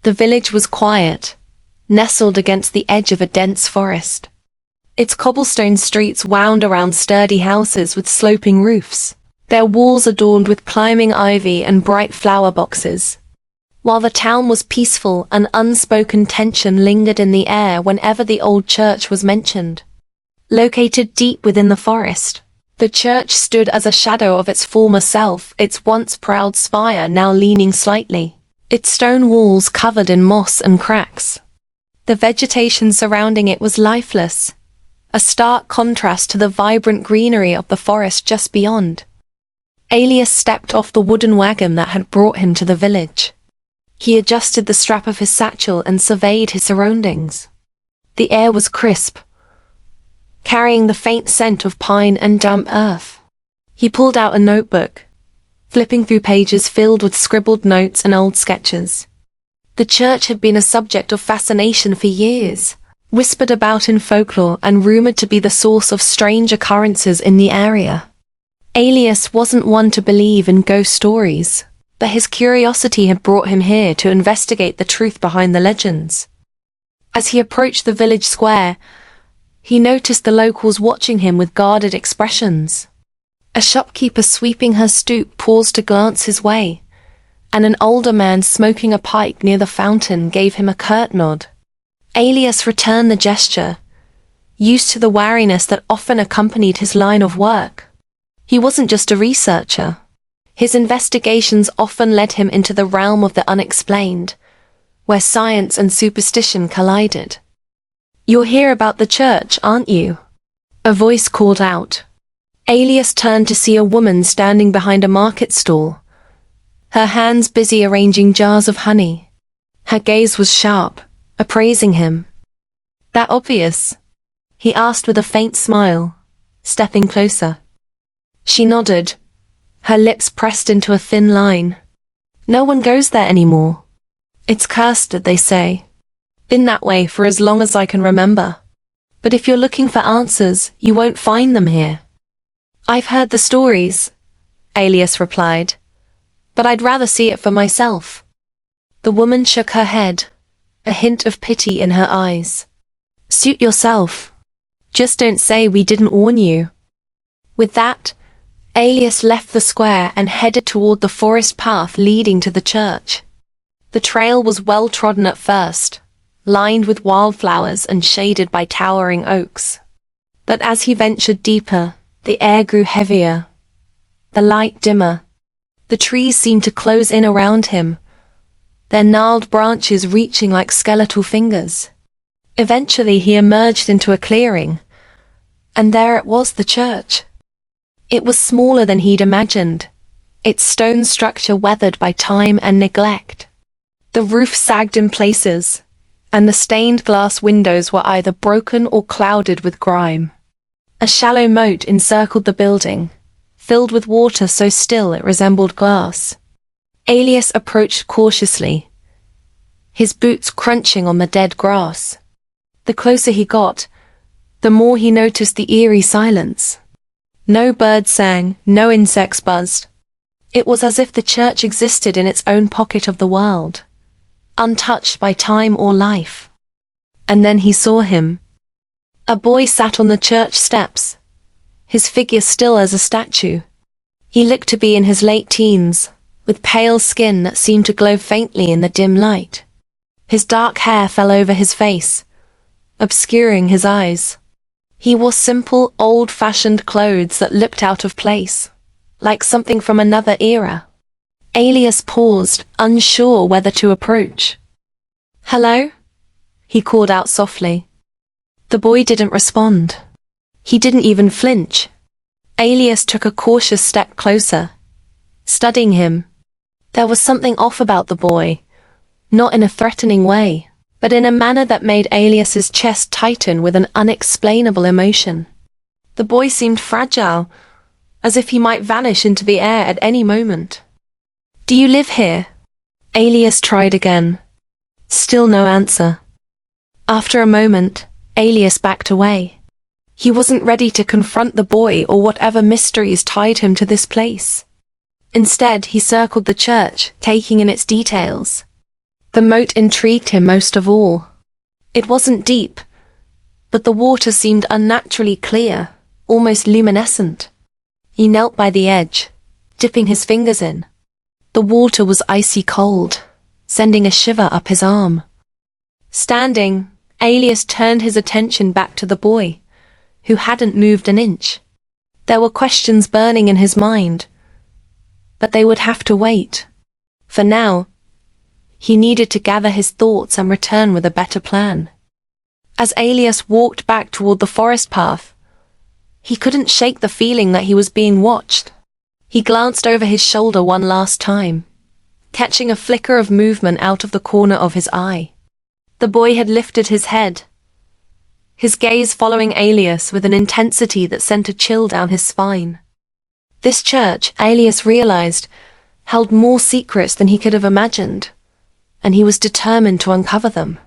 The village was quiet, nestled against the edge of a dense forest. Its cobblestone streets wound around sturdy houses with sloping roofs, their walls adorned with climbing ivy and bright flower boxes. While the town was peaceful, an unspoken tension lingered in the air whenever the old church was mentioned. Located deep within the forest, the church stood as a shadow of its former self, its once proud spire now leaning slightly, its stone walls covered in moss and cracks. The vegetation surrounding it was lifeless, a stark contrast to the vibrant greenery of the forest just beyond. Alias stepped off the wooden wagon that had brought him to the village. He adjusted the strap of his satchel and surveyed his surroundings. The air was crisp, carrying the faint scent of pine and damp earth. He pulled out a notebook, flipping through pages filled with scribbled notes and old sketches. The church had been a subject of fascination for years, whispered about in folklore and rumored to be the source of strange occurrences in the area. Alias wasn't one to believe in ghost stories, but his curiosity had brought him here to investigate the truth behind the legends. As he approached the village square, he noticed the locals watching him with guarded expressions. A shopkeeper sweeping her stoop paused to glance his way, and an older man smoking a pipe near the fountain gave him a curt nod. Alias returned the gesture, used to the wariness that often accompanied his line of work. He wasn't just a researcher. His investigations often led him into the realm of the unexplained, where science and superstition collided. "You're here about the church, aren't you?" a voice called out. Alias turned to see a woman standing behind a market stall, her hands busy arranging jars of honey. Her gaze was sharp, appraising him. "That obvious?" he asked with a faint smile, stepping closer. She nodded, her lips pressed into a thin line. "No one goes there anymore. It's cursed, they say. Been that way for as long as I can remember. But if you're looking for answers, you won't find them here." "I've heard the stories," Alias replied, "but I'd rather see it for myself." The woman shook her head, a hint of pity in her eyes. "Suit yourself. Just don't say we didn't warn you." With that, Alias left the square and headed toward the forest path leading to the church. The trail was well trodden at first, lined with wildflowers and shaded by towering oaks. But as he ventured deeper, the air grew heavier, the light dimmer. The trees seemed to close in around him, their gnarled branches reaching like skeletal fingers. Eventually he emerged into a clearing, and there it was, the church. It was smaller than he'd imagined, its stone structure weathered by time and neglect. The roof sagged in places, and the stained glass windows were either broken or clouded with grime. A shallow moat encircled the building, filled with water so still it resembled glass. Alias approached cautiously, his boots crunching on the dead grass. The closer he got, the more he noticed the eerie silence. No birds sang, no insects buzzed. It was as if the church existed in its own pocket of the world, untouched by time or life. And then he saw him. A boy sat on the church steps, his figure still as a statue. He looked to be in his late teens, with pale skin that seemed to glow faintly in the dim light. His dark hair fell over his face, obscuring his eyes. He wore simple, old-fashioned clothes that looked out of place, like something from another era. Alias paused, unsure whether to approach. "Hello?" he called out softly. The boy didn't respond. He didn't even flinch. Alias took a cautious step closer, studying him. There was something off about the boy, not in a threatening way, but in a manner that made Alias's chest tighten with an unexplainable emotion. The boy seemed fragile, as if he might vanish into the air at any moment. "Do you live here?" Alias tried again. Still no answer. After a moment, Alias backed away. He wasn't ready to confront the boy or whatever mysteries tied him to this place. Instead, he circled the church, taking in its details. The moat intrigued him most of all. It wasn't deep, but the water seemed unnaturally clear, almost luminescent. He knelt by the edge, dipping his fingers in. The water was icy cold, sending a shiver up his arm. Standing, Alias turned his attention back to the boy, who hadn't moved an inch. There were questions burning in his mind, but they would have to wait. For now, he needed to gather his thoughts and return with a better plan. As Alias walked back toward the forest path, he couldn't shake the feeling that he was being watched. He glanced over his shoulder one last time, catching a flicker of movement out of the corner of his eye. The boy had lifted his head, his gaze following Alias with an intensity that sent a chill down his spine. This church, Alias realized, held more secrets than he could have imagined, and he was determined to uncover them.